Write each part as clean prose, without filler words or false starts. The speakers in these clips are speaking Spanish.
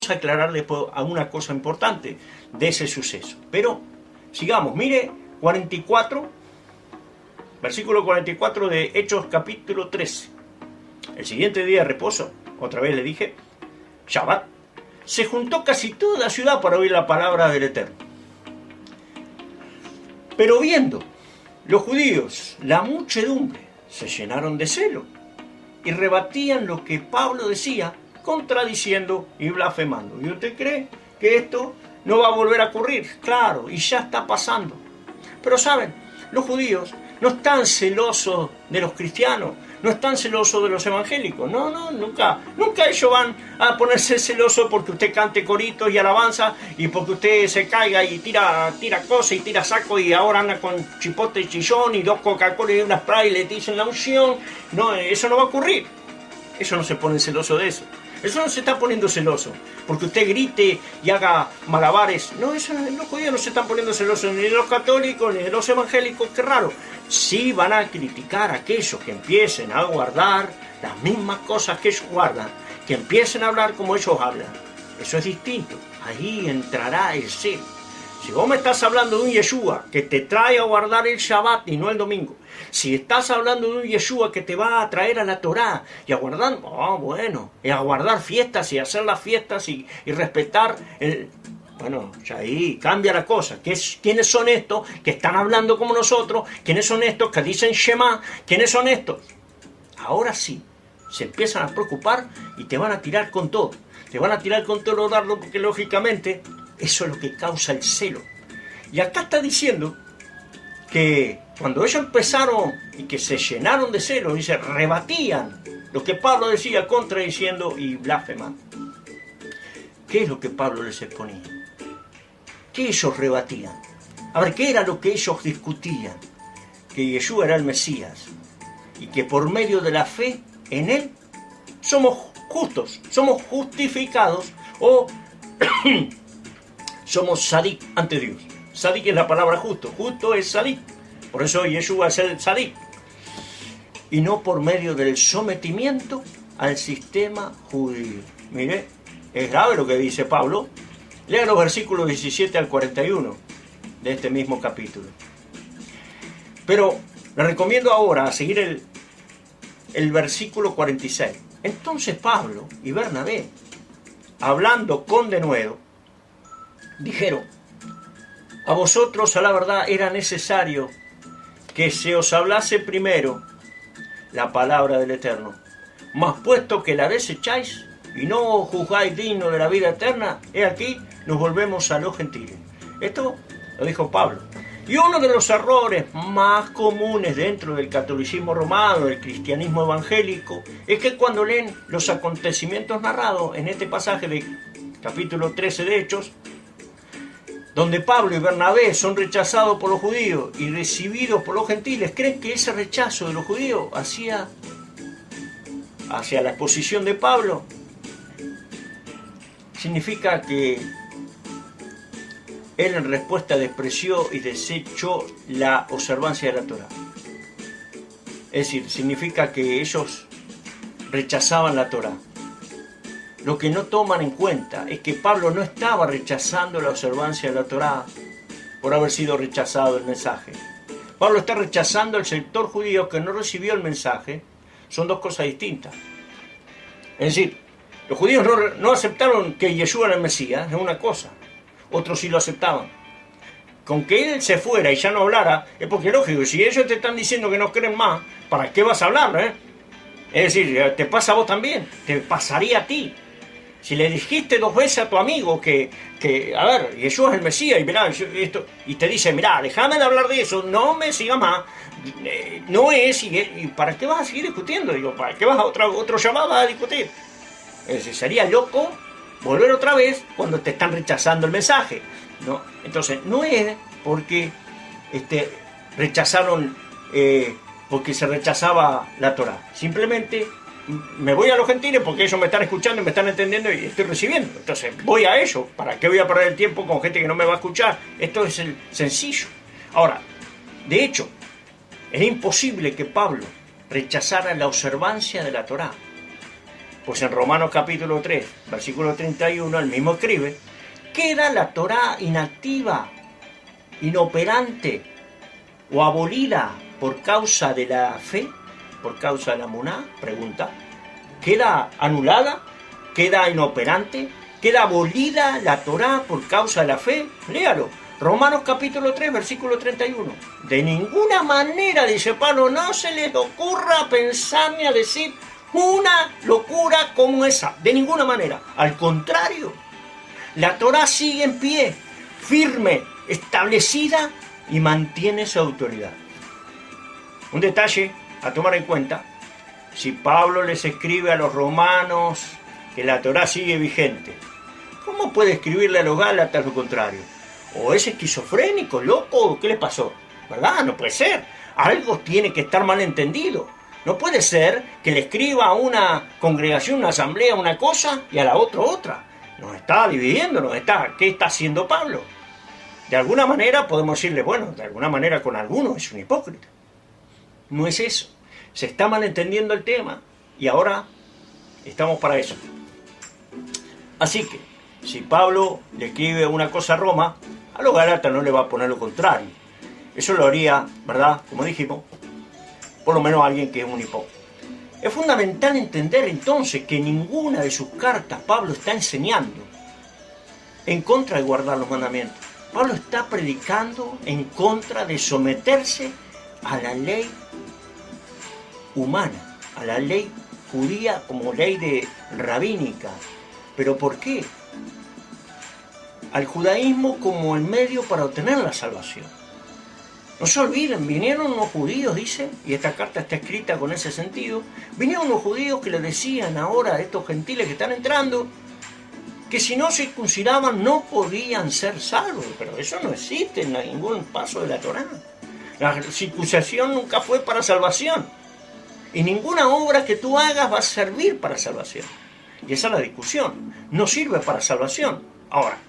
vamos a aclarar después alguna cosa importante de ese suceso. Pero sigamos, mire 44, versículo 44 de Hechos capítulo 13. El siguiente día de reposo, otra vez le dije, Shabbat, se juntó casi toda la ciudad para oír la palabra del Eterno. Pero viendo los judíos la muchedumbre, se llenaron de celo y rebatían lo que Pablo decía, contradiciendo y blasfemando. ¿Y usted cree que esto no va a volver a ocurrir? Claro, y ya está pasando. Pero saben, los judíos no están celosos de los cristianos, no están celosos de los evangélicos. No, nunca ellos van a ponerse celosos porque usted cante coritos y alabanza y porque usted se caiga y tira cosas y tira saco y ahora anda con chipote y chillón y 2 Coca-Cola y una Sprite y le dicen la unción. No, eso no va a ocurrir. Ellos no se ponen celosos de eso. Eso no se está poniendo celoso porque usted grite y haga malabares. No, los judíos no se están poniendo celosos ni de los católicos ni de los evangélicos. Qué raro. Sí van a criticar a aquellos que empiecen a guardar las mismas cosas que ellos guardan, que empiecen a hablar como ellos hablan. Eso es distinto. Ahí entrará el celo. Si vos me estás hablando de un Yeshua que te trae a guardar el Shabbat y no el domingo, si estás hablando de un Yeshua que te va a traer a la Torá y a guardar, y a guardar fiestas y hacer las fiestas y respetar el... Bueno, ya ahí cambia la cosa. ¿Quiénes son estos que están hablando como nosotros? ¿Quiénes son estos que dicen Shema? ¿Quiénes son estos? Ahora sí, se empiezan a preocupar y te van a tirar con todo. Te van a tirar con todo los dardos porque lógicamente eso es lo que causa el celo. Y acá está diciendo que cuando ellos empezaron y que se llenaron de celo, dice, rebatían lo que Pablo decía, contradiciendo y blasfemando. ¿Qué es lo que Pablo les exponía? ¿Qué ellos rebatían? A ver, ¿qué era lo que ellos discutían? Que Yeshua era el Mesías y que por medio de la fe en él somos justos, somos justificados o somos sadik ante Dios. Sadik es la palabra justo, justo es sadik, por eso Yeshua es el sadik. Y no por medio del sometimiento al sistema judío. Mire, es grave lo que dice Pablo. Lea los versículos 17 al 41 de este mismo capítulo. Pero le recomiendo ahora seguir el versículo 46. Entonces Pablo y Bernabé, hablando con denuedo, dijeron, a vosotros a la verdad era necesario que se os hablase primero la palabra del Eterno. Mas puesto que la desecháis y no juzgáis digno de la vida eterna, he aquí, nos volvemos a los gentiles. Esto lo dijo Pablo. Y uno de los errores más comunes dentro del catolicismo romano, del cristianismo evangélico, es que cuando leen los acontecimientos narrados en este pasaje de capítulo 13 de Hechos, donde Pablo y Bernabé son rechazados por los judíos y recibidos por los gentiles, creen que ese rechazo de los judíos hacia la exposición de Pablo significa que él en respuesta despreció y desechó la observancia de la Torá. Es decir, significa que ellos rechazaban la Torá. Lo que no toman en cuenta es que Pablo no estaba rechazando la observancia de la Torá por haber sido rechazado el mensaje. Pablo está rechazando al sector judío que no recibió el mensaje. Son dos cosas distintas. Es decir, los judíos no aceptaron que Yeshua era el Mesías, es una cosa. Otros sí lo aceptaban. Con que él se fuera y ya no hablara, es porque lógico, si ellos te están diciendo que no creen más, ¿para qué vas a hablar? Es decir, te pasa a vos también, te pasaría a ti. Si le dijiste 2 veces a tu amigo que a ver, Yeshua es el Mesías, y mirá, esto, y te dice, mirá, déjame de hablar de eso, no me sigas más, no es, y ¿para qué vas a seguir discutiendo? Digo, ¿para qué vas a otro llamado a discutir? Es decir, sería loco volver otra vez cuando te están rechazando el mensaje, ¿no? Entonces, no es porque rechazaron, porque se rechazaba la Torá. Simplemente me voy a los gentiles porque ellos me están escuchando, me están entendiendo y estoy recibiendo. Entonces, voy a ellos. ¿Para qué voy a perder el tiempo con gente que no me va a escuchar? Esto es el sencillo. Ahora, de hecho, es imposible que Pablo rechazara la observancia de la Torá. Pues en Romanos capítulo 3, versículo 31, el mismo escribe, ¿queda la Torá inactiva, inoperante o abolida por causa de la fe? ¿Por causa de la muná? Pregunta. ¿Queda anulada? ¿Queda inoperante? ¿Queda abolida la Torá por causa de la fe? Léalo. Romanos capítulo 3, versículo 31. De ninguna manera, dice Pablo, no se les ocurra pensar ni a decir una locura como esa. De ninguna manera. Al contrario, la Torá sigue en pie, firme, establecida y mantiene su autoridad. Un detalle a tomar en cuenta, si Pablo les escribe a los romanos que la Torá sigue vigente, ¿cómo puede escribirle a los gálatas lo contrario? ¿O es esquizofrénico, loco? ¿Qué le pasó? ¿Verdad? No puede ser. Algo tiene que estar mal entendido. No puede ser que le escriba a una congregación, una asamblea, una cosa y a la otra. Nos está dividiendo, ¿qué está haciendo Pablo? De alguna manera podemos decirle, bueno, de alguna manera con algunos es un hipócrita. No es eso. Se está malentendiendo el tema y ahora estamos para eso. Así que, si Pablo le escribe una cosa a Roma, a los gálatas no le va a poner lo contrario. Eso lo haría, ¿verdad? Como dijimos, por lo menos alguien que es un hipócrita. Es fundamental entender entonces que ninguna de sus cartas Pablo está enseñando en contra de guardar los mandamientos. Pablo está predicando en contra de someterse a la ley humana, a la ley judía como ley rabínica. ¿Pero por qué? Al judaísmo como el medio para obtener la salvación. No se olviden, vinieron unos judíos, dice, y esta carta está escrita con ese sentido, vinieron unos judíos que le decían ahora a estos gentiles que están entrando, que si no circuncidaban no podían ser salvos, pero eso no existe en ningún paso de la Torá. La circuncisión nunca fue para salvación, y ninguna obra que tú hagas va a servir para salvación. Y esa es la discusión, no sirve para salvación. Ahora,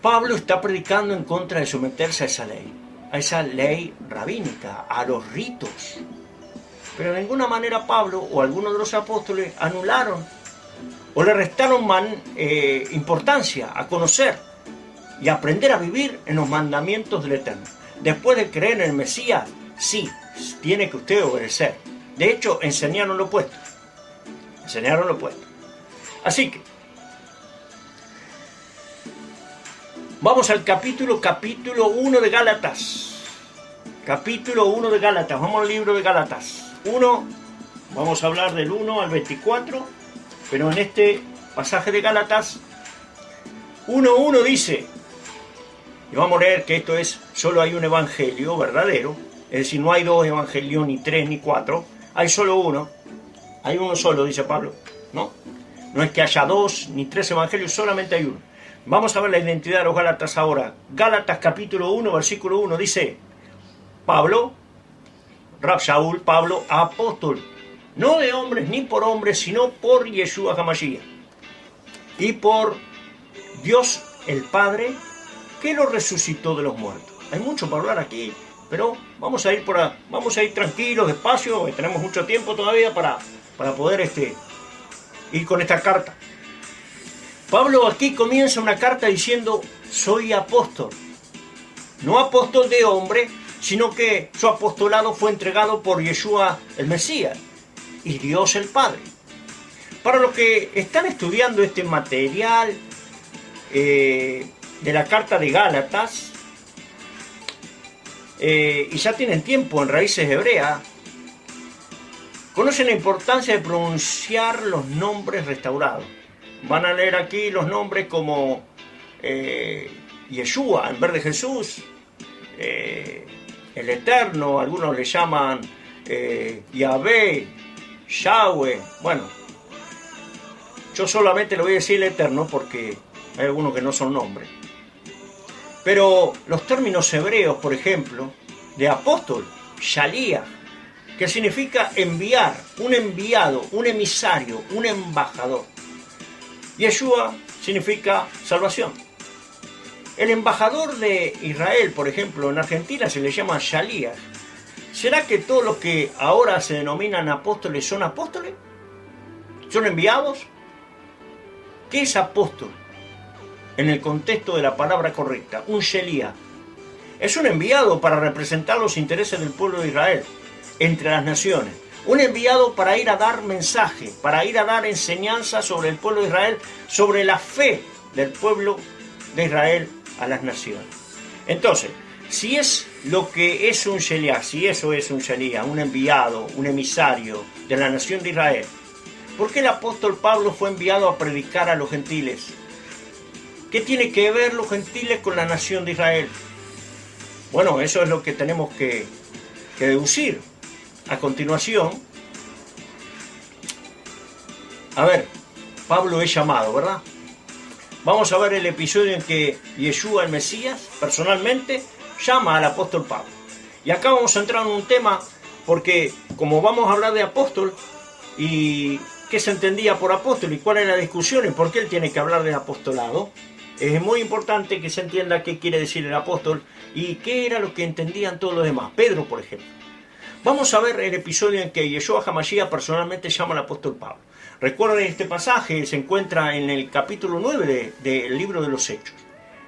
Pablo está predicando en contra de someterse a esa ley rabínica, a los ritos. Pero de ninguna manera Pablo o algunos de los apóstoles anularon o le restaron importancia a conocer y aprender a vivir en los mandamientos del Eterno. Después de creer en el Mesías, sí, tiene que usted obedecer. De hecho, enseñaron lo opuesto. Así que, vamos al capítulo 1 de Gálatas. Capítulo 1 de Gálatas. Vamos al libro de Gálatas. Vamos a hablar del 1 al 24. Pero en este pasaje de Gálatas 1:1 dice, y vamos a leer que esto es, solo hay un evangelio verdadero. Es decir, no hay dos evangelios, ni tres, ni cuatro. Hay solo uno. Hay uno solo, dice Pablo. No es que haya dos ni tres evangelios, solamente hay uno. Vamos a ver la identidad de los Gálatas ahora. Gálatas capítulo 1, versículo 1 dice, Pablo, Rab Shaul, Pablo, apóstol, no de hombres ni por hombres, sino por Yeshua HaMashiach, y por Dios el Padre, que lo resucitó de los muertos. Hay mucho para hablar aquí, pero vamos a ir tranquilos, despacio, tenemos mucho tiempo todavía para poder ir con esta carta. Pablo aquí comienza una carta diciendo, soy apóstol. No apóstol de hombre, sino que su apostolado fue entregado por Yeshua el Mesías y Dios el Padre. Para los que están estudiando este material de la carta de Gálatas, y ya tienen tiempo en raíces hebreas, conocen la importancia de pronunciar los nombres restaurados. Van a leer aquí los nombres como Yeshua en vez de Jesús, el Eterno, algunos le llaman Yahvé, Yahweh. Bueno, yo solamente le voy a decir el Eterno porque hay algunos que no son nombres. Pero los términos hebreos, por ejemplo, de apóstol, Shaliach, que significa enviar, un enviado, un emisario, un embajador. Yeshua significa salvación. El embajador de Israel, por ejemplo, en Argentina se le llama Shaliach. ¿Será que todos los que ahora se denominan apóstoles son apóstoles? ¿Son enviados? ¿Qué es apóstol? En el contexto de la palabra correcta, un Shelia. Es un enviado para representar los intereses del pueblo de Israel entre las naciones. Un enviado para ir a dar mensaje, para ir a dar enseñanza sobre el pueblo de Israel, sobre la fe del pueblo de Israel a las naciones. Entonces, si es lo que es un Shelia, si eso es un Shelia, un enviado, un emisario de la nación de Israel, ¿por qué el apóstol Pablo fue enviado a predicar a los gentiles? ¿Qué tiene que ver los gentiles con la nación de Israel? Bueno, eso es lo que tenemos que deducir. A continuación, a ver, Pablo es llamado, ¿verdad? Vamos a ver el episodio en que Yeshua, el Mesías, personalmente, llama al apóstol Pablo. Y acá vamos a entrar en un tema, porque como vamos a hablar de apóstol, y qué se entendía por apóstol, y cuál es la discusión, y por qué él tiene que hablar del apostolado, es muy importante que se entienda qué quiere decir el apóstol, y qué era lo que entendían todos los demás. Pedro, por ejemplo. Vamos a ver el episodio en que Yeshua HaMashiach personalmente llama al apóstol Pablo. Recuerden, este pasaje se encuentra en el capítulo 9 del libro de los Hechos.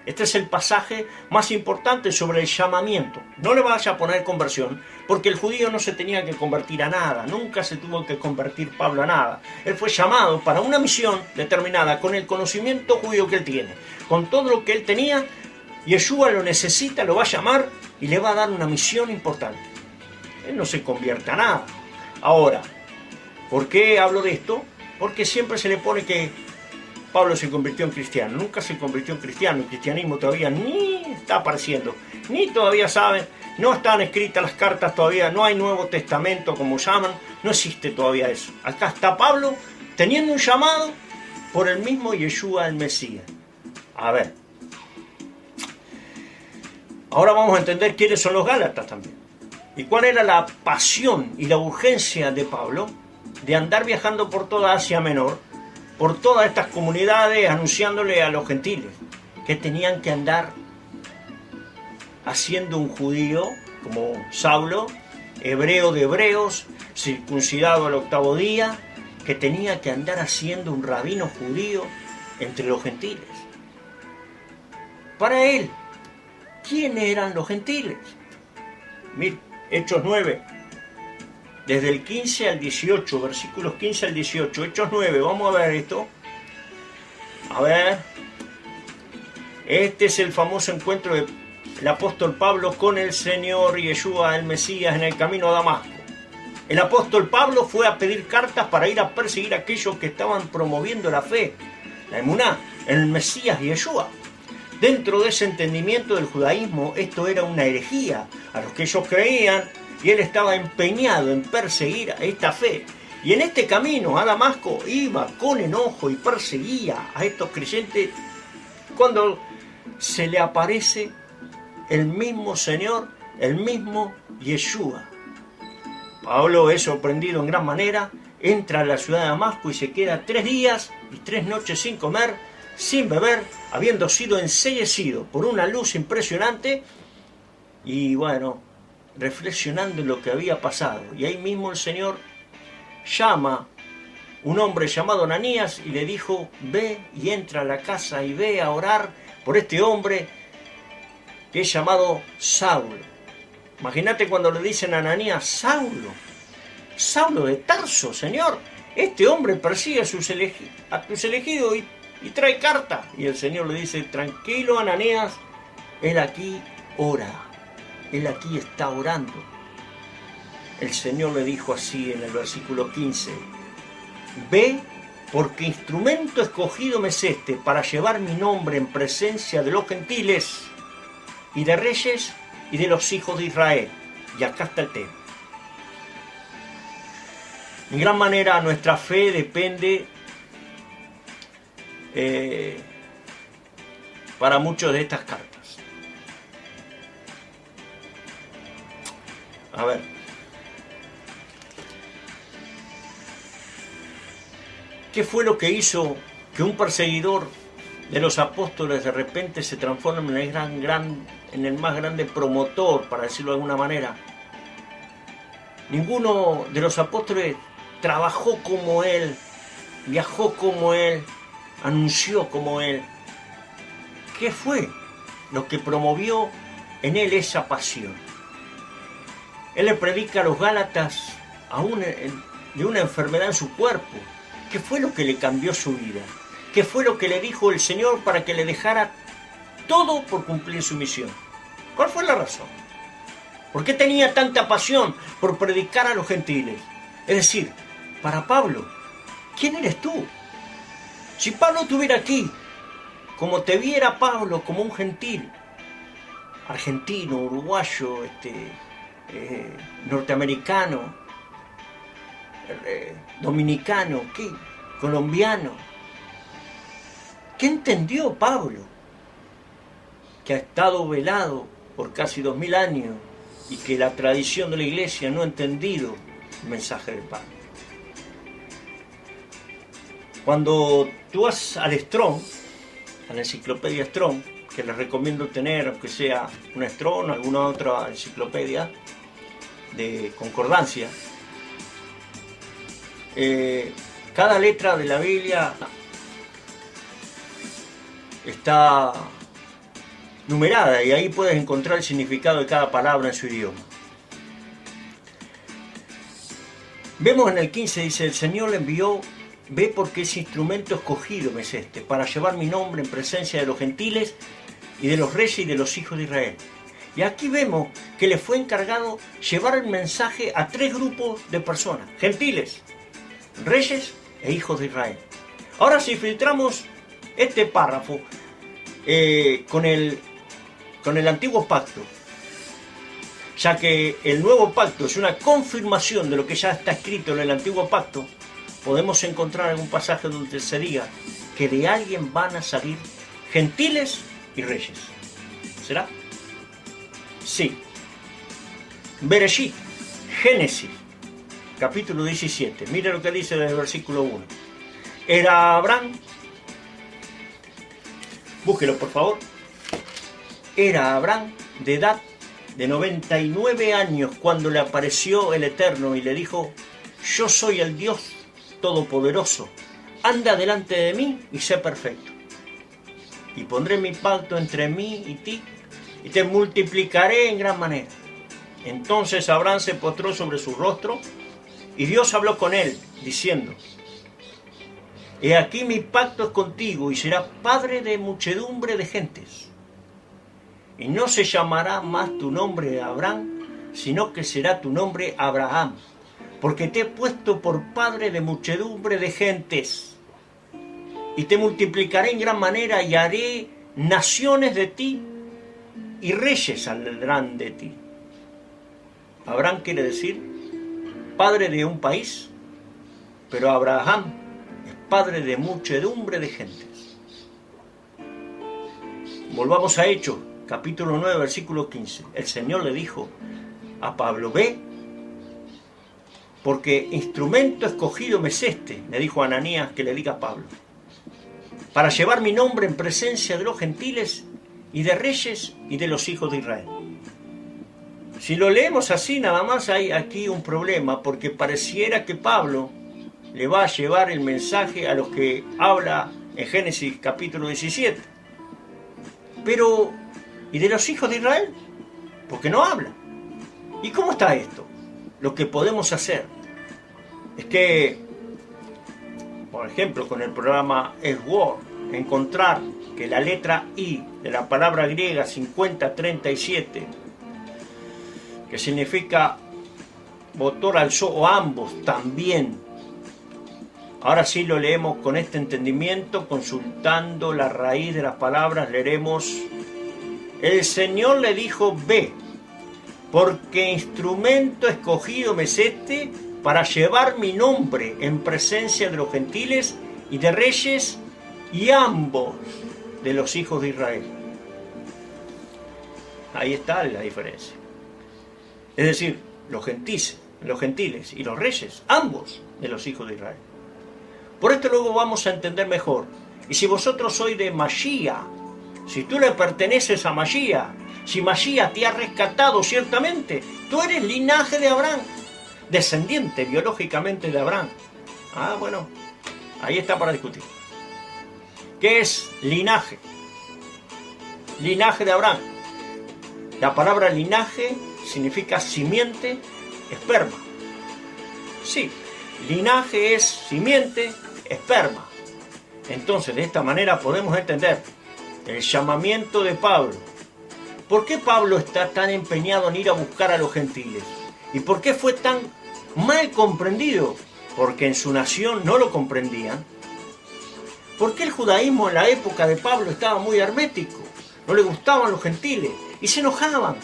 Este es el pasaje más importante sobre el llamamiento. No le vaya a poner conversión, porque el judío no se tenía que convertir a nada. Nunca se tuvo que convertir Pablo a nada. Él fue llamado para una misión determinada, con el conocimiento judío que él tiene. Con todo lo que él tenía, Yeshua lo necesita, lo va a llamar y le va a dar una misión importante. Él no se convierte a nada. Ahora, ¿por qué hablo de esto? Porque siempre se le pone que Pablo se convirtió en cristiano. Nunca se convirtió en cristiano. El cristianismo todavía ni está apareciendo. Ni todavía saben. No están escritas las cartas todavía. No hay Nuevo Testamento, como llaman. No existe todavía eso. Acá está Pablo teniendo un llamado por el mismo Yeshua, el Mesías. A ver. Ahora vamos a entender quiénes son los Gálatas también. ¿Y cuál era la pasión y la urgencia de Pablo de andar viajando por toda Asia Menor, por todas estas comunidades, anunciándole a los gentiles que tenían que andar haciendo un judío como Saulo, hebreo de hebreos, circuncidado al 8º día, que tenía que andar haciendo un rabino judío entre los gentiles? Para él, ¿quiénes eran los gentiles? Mira, Hechos 9, desde el 15 al 18, versículos 15 al 18, Hechos 9, vamos a ver esto. A ver, este es el famoso encuentro del apóstol Pablo con el Señor Yeshua, el Mesías, en el camino a Damasco. El apóstol Pablo fue a pedir cartas para ir a perseguir a aquellos que estaban promoviendo la fe, la emuná, en el Mesías Yeshua. Dentro de ese entendimiento del judaísmo, esto era una herejía a los que ellos creían, y él estaba empeñado en perseguir a esta fe. Y en este camino a Damasco iba con enojo y perseguía a estos creyentes, cuando se le aparece el mismo Señor, el mismo Yeshua. Pablo es sorprendido en gran manera, entra a la ciudad de Damasco y se queda 3 días y 3 noches sin comer, sin beber, habiendo sido enseguecido por una luz impresionante, y bueno, reflexionando en lo que había pasado. Y ahí mismo el Señor llama un hombre llamado Ananías y le dijo: ve y entra a la casa y ve a orar por este hombre que es llamado Saulo. Imagínate cuando le dicen a Ananías: Saulo de Tarso, Señor, este hombre persigue a tus elegidos y trae carta. Y el Señor le dice: tranquilo, Ananías, él aquí ora, él aquí está orando. El Señor le dijo así en el versículo 15: ve, porque instrumento escogido me es este para llevar mi nombre en presencia de los gentiles y de reyes y de los hijos de Israel. Y acá está el tema. En gran manera nuestra fe depende para muchos de estas cartas. A ver, ¿qué fue lo que hizo que un perseguidor de los apóstoles de repente se transforme en el más grande promotor, para decirlo de alguna manera, Ninguno de los apóstoles trabajó como él, viajó como él, anunció como él. ¿Qué fue lo que promovió en él esa pasión? Él le predica a los Gálatas de una enfermedad en su cuerpo. ¿Qué fue lo que le cambió su vida? ¿Qué fue lo que le dijo el Señor para que le dejara todo por cumplir su misión? ¿Cuál fue la razón? ¿Por qué tenía tanta pasión por predicar a los gentiles? Es decir, para Pablo, ¿quién eres tú? Si Pablo estuviera aquí, como te viera Pablo, como un gentil, argentino, uruguayo, norteamericano, dominicano, ¿qué? Colombiano. ¿Qué entendió Pablo? Que ha estado velado por casi 2000 años y que la tradición de la iglesia no ha entendido el mensaje de Pablo. Cuando tú vas al Strong, a la enciclopedia Strong, que les recomiendo tener, aunque sea una Strong o alguna otra enciclopedia de concordancia, cada letra de la Biblia está numerada y ahí puedes encontrar el significado de cada palabra en su idioma. Vemos en el 15, dice, el Señor le envió, ve porque ese instrumento escogido me es para llevar mi nombre en presencia de los gentiles y de los reyes y de los hijos de Israel. Y aquí vemos que le fue encargado llevar el mensaje a 3 grupos de personas, gentiles, reyes e hijos de Israel. Ahora si filtramos este párrafo con el antiguo pacto, ya que el nuevo pacto es una confirmación de lo que ya está escrito en el antiguo pacto, podemos encontrar algún pasaje donde se diga que de alguien van a salir gentiles y reyes. ¿Será? Sí. Bereshit, Génesis, capítulo 17. Mire lo que dice desde el versículo 1. Era Abraham, búsquelo por favor, era Abraham de edad de 99 años cuando le apareció el Eterno y le dijo, yo soy el Dios Todopoderoso, anda delante de mí y sé perfecto. Y pondré mi pacto entre mí y ti, y te multiplicaré en gran manera. Entonces Abraham se postró sobre su rostro, y Dios habló con él, diciendo, he aquí mi pacto es contigo, y serás padre de muchedumbre de gentes. Y no se llamará más tu nombre Abraham, sino que será tu nombre Abraham, porque te he puesto por padre de muchedumbre de gentes. Y te multiplicaré en gran manera y haré naciones de ti y reyes saldrán de ti. Abraham quiere decir padre de un país, pero Abraham es padre de muchedumbre de gentes. Volvamos a Hechos, capítulo 9, versículo 15. El Señor le dijo a Pablo, ve, porque instrumento escogido me es le dijo a Ananías que le diga a Pablo, para llevar mi nombre en presencia de los gentiles y de reyes y de los hijos de Israel. Si lo leemos así, nada más hay aquí un problema, porque pareciera que Pablo le va a llevar el mensaje a los que habla en Génesis capítulo 17. Pero, ¿y de los hijos de Israel? Porque no habla. ¿Y cómo está esto? Lo que podemos hacer es que, por ejemplo, con el programa S-Word, encontrar que la letra I de la palabra griega 5037, que significa motor alzó o ambos también, ahora sí lo leemos con este entendimiento, consultando la raíz de las palabras, leeremos, el Señor le dijo, ve, porque instrumento escogido me es para llevar mi nombre en presencia de los gentiles y de reyes y ambos de los hijos de Israel. Ahí está la diferencia. Es decir, los gentiles y los reyes, ambos de los hijos de Israel. Por esto luego vamos a entender mejor. Y si vosotros sois de Mashiach, si tú le perteneces a Mashiach, si Mashiach te ha rescatado ciertamente, tú eres linaje de Abraham, descendiente biológicamente de Abraham. Ah, bueno, ahí está para discutir. ¿Qué es linaje? Linaje de Abraham. La palabra linaje significa simiente, esperma. Sí, linaje es simiente, esperma. Entonces, de esta manera podemos entender el llamamiento de Pablo. ¿Por qué Pablo está tan empeñado en ir a buscar a los gentiles? ¿Y por qué fue tan mal comprendido? Porque en su nación no lo comprendían. ¿Por qué el judaísmo en la época de Pablo estaba muy hermético? No le gustaban los gentiles y se enojaban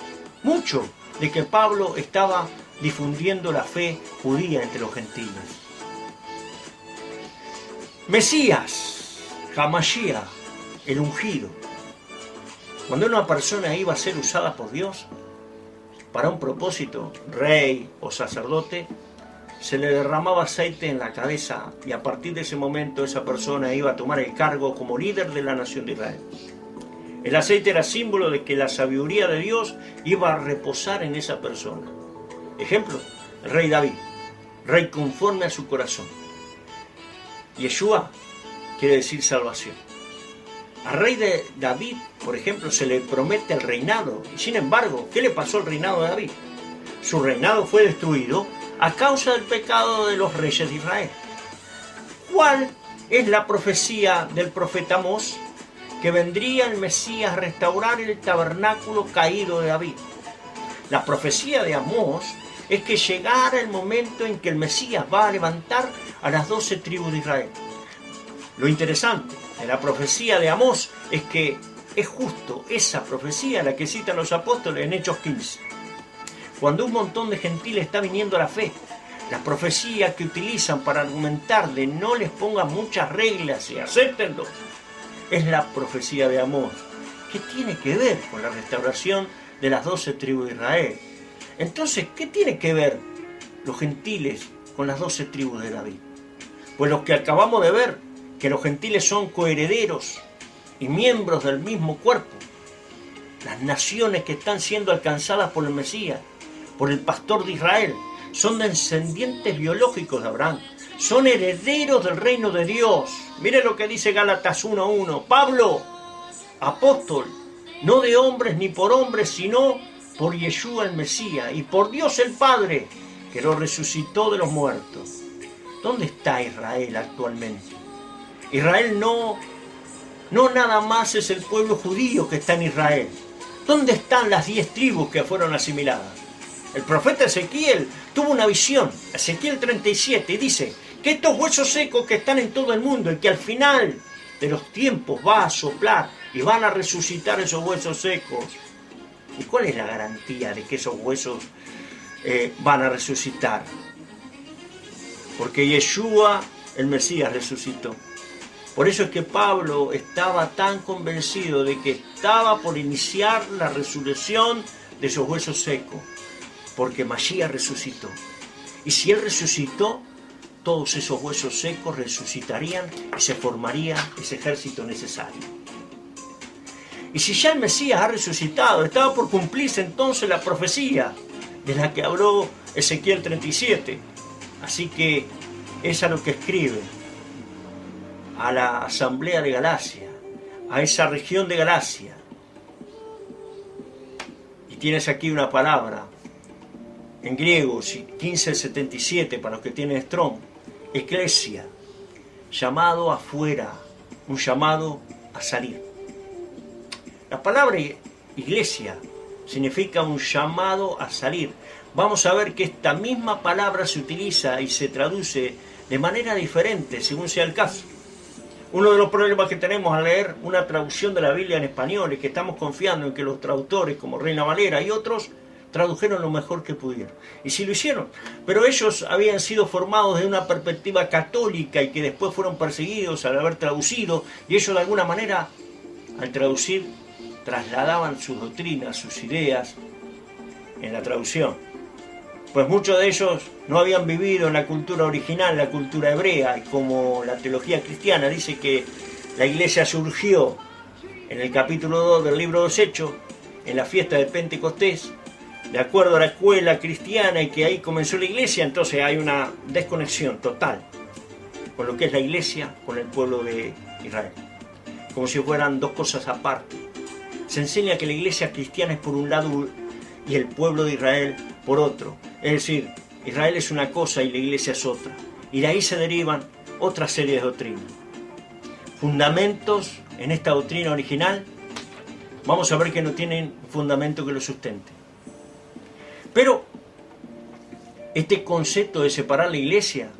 mucho de que Pablo estaba difundiendo la fe judía entre los gentiles. Mesías, Hamashiach, el ungido. Cuando una persona iba a ser usada por Dios para un propósito, rey o sacerdote, se le derramaba aceite en la cabeza y a partir de ese momento esa persona iba a tomar el cargo como líder de la nación de Israel. El aceite era símbolo de que la sabiduría de Dios iba a reposar en esa persona. Ejemplo, el rey David, rey conforme a su corazón. Yeshua quiere decir salvación. Al rey de David, por ejemplo, se le promete el reinado. Y sin embargo, ¿qué le pasó al reinado de David? Su reinado fue destruido a causa del pecado de los reyes de Israel. ¿Cuál es la profecía del profeta Amós? Que vendría el Mesías a restaurar el tabernáculo caído de David. La profecía de Amós es que llegara el momento en que el Mesías va a levantar a las 12 tribus de Israel. Lo interesante de la profecía de Amós es que es justo esa profecía la que citan los apóstoles en Hechos 15. Cuando un montón de gentiles está viniendo a la fe, la profecía que utilizan para argumentar de no les pongan muchas reglas y acéptenlo, es la profecía de Amós, que tiene que ver con la restauración de las 12 tribus de Israel. Entonces, ¿qué tiene que ver los gentiles con las 12 tribus de David? Pues lo que acabamos de ver, que los gentiles son coherederos y miembros del mismo cuerpo. Las naciones que están siendo alcanzadas por el Mesías, por el pastor de Israel, son descendientes biológicos de Abraham, son herederos del reino de Dios. Mire lo que dice Gálatas 1:1. Pablo, apóstol, no de hombres ni por hombres, sino por Yeshua el Mesías y por Dios el Padre, que lo resucitó de los muertos. ¿Dónde está Israel actualmente? Israel no nada más es el pueblo judío que está en Israel. ¿Dónde están las 10 tribus que fueron asimiladas? El profeta Ezequiel tuvo una visión, Ezequiel 37, y dice que estos huesos secos que están en todo el mundo y que al final de los tiempos va a soplar y van a resucitar esos huesos secos. ¿Y cuál es la garantía de que esos huesos van a resucitar? Porque Yeshua, el Mesías, resucitó. Por eso es que Pablo estaba tan convencido de que estaba por iniciar la resurrección de esos huesos secos. Porque Mashiach resucitó. Y si Él resucitó, todos esos huesos secos resucitarían y se formaría ese ejército necesario. Y si ya el Mesías ha resucitado, estaba por cumplirse entonces la profecía de la que habló Ezequiel 37. Así que es a lo que escribe a la asamblea de Galacia, a esa región de Galacia. Y tienes aquí una palabra en griego, 1577, para los que tienen Strong, eclesia, llamado afuera, un llamado a salir. La palabra iglesia significa un llamado a salir. Vamos a ver que esta misma palabra se utiliza y se traduce de manera diferente según sea el caso. Uno de los problemas que tenemos al leer una traducción de la Biblia en español es que estamos confiando en que los traductores como Reina Valera y otros tradujeron lo mejor que pudieron. Y sí lo hicieron, pero ellos habían sido formados desde una perspectiva católica y que después fueron perseguidos al haber traducido, y ellos de alguna manera, al traducir, trasladaban sus doctrinas, sus ideas en la traducción. Pues muchos de ellos no habían vivido en la cultura original, la cultura hebrea, y como la teología cristiana dice que la iglesia surgió en el capítulo 2 del libro de los Hechos, en la fiesta de Pentecostés, de acuerdo a la escuela cristiana y que ahí comenzó la iglesia, entonces hay una desconexión total con lo que es la iglesia, con el pueblo de Israel. Como si fueran dos cosas aparte. Se enseña que la iglesia cristiana es por un lado y el pueblo de Israel por otro. Es decir, Israel es una cosa y la iglesia es otra. Y de ahí se derivan otra serie de doctrinas. Fundamentos en esta doctrina original, vamos a ver que no tienen fundamento que lo sustente. Pero este concepto de separar la iglesia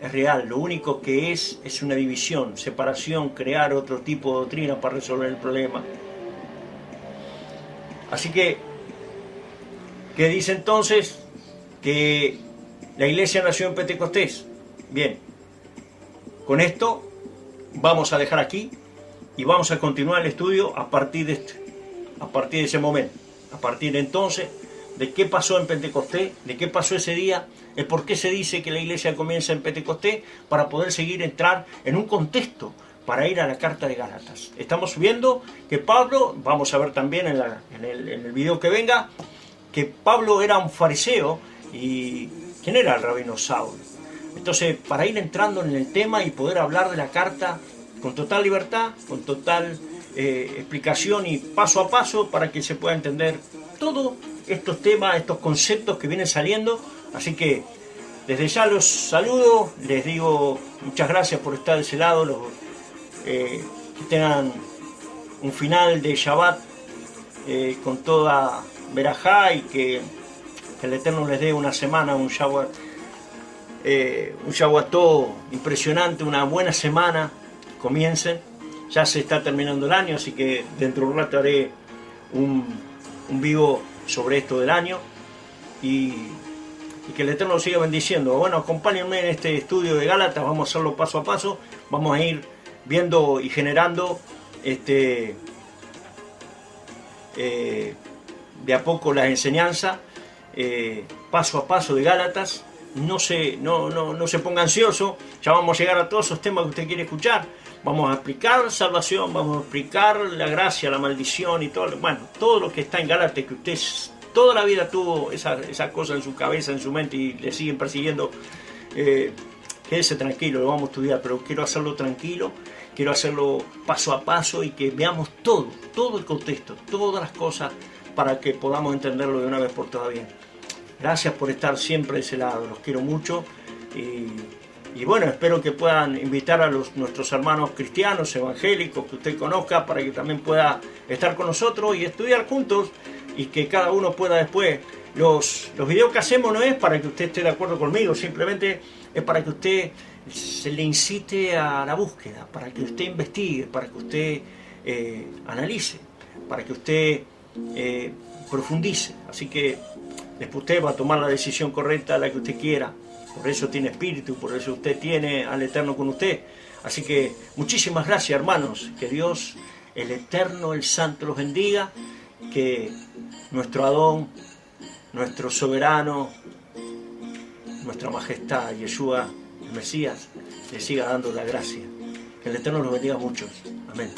es real. Lo único que es una división, separación, crear otro tipo de doctrina para resolver el problema. Así que dice entonces que la iglesia nació en Pentecostés. Bien, con esto vamos a dejar aquí y vamos a continuar el estudio a partir de ese momento, a partir de entonces, de qué pasó en Pentecostés, de qué pasó ese día, el por qué se dice que la iglesia comienza en Pentecostés, para poder entrar en un contexto, para ir a la carta de Gálatas. Estamos viendo que Pablo, vamos a ver también en el video que venga, que Pablo era un fariseo. ¿Y quién era el rabino Saulo? Entonces, para ir entrando en el tema y poder hablar de la carta con total libertad, con total explicación y paso a paso, para que se pueda entender todos estos temas, estos conceptos que vienen saliendo. Así que desde ya los saludo, les digo muchas gracias por estar de ese lado, que tengan un final de Shabbat con toda verajá, y que el Eterno les dé una semana, un Shabbató impresionante, una buena semana. Comiencen, ya se está terminando el año, así que dentro de un rato haré un vivo sobre esto del año, y que el Eterno los siga bendiciendo. Bueno, acompáñenme en este estudio de Gálatas, vamos a hacerlo paso a paso, vamos a ir viendo y generando de a poco las enseñanzas, paso a paso de Gálatas. No se ponga ansioso, ya vamos a llegar a todos esos temas que usted quiere escuchar. Vamos a explicar salvación, vamos a explicar la gracia, la maldición y todo, bueno, todo lo que está en Gálatas, que usted toda la vida tuvo esa cosa en su cabeza, en su mente, y le siguen persiguiendo. Quédese tranquilo, lo vamos a estudiar, pero quiero hacerlo tranquilo, quiero hacerlo paso a paso, y que veamos todo el contexto, todas las cosas, para que podamos entenderlo de una vez por todas bien. Gracias por estar siempre de ese lado, los quiero mucho, y bueno, espero que puedan invitar a nuestros hermanos cristianos, evangélicos, que usted conozca, para que también pueda estar con nosotros y estudiar juntos, y que cada uno pueda después. Los videos que hacemos no es para que usted esté de acuerdo conmigo, simplemente es para que usted se le incite a la búsqueda, para que usted investigue, para que usted analice, para que usted profundice. Así que después usted va a tomar la decisión correcta, la que usted quiera. Por eso tiene espíritu, por eso usted tiene al Eterno con usted. Así que muchísimas gracias, hermanos. Que Dios, el Eterno, el Santo, los bendiga. Que nuestro Adón, nuestro soberano, nuestra majestad, Yeshua, el Mesías, le siga dando la gracia. Que el Eterno los bendiga a muchos. Amén.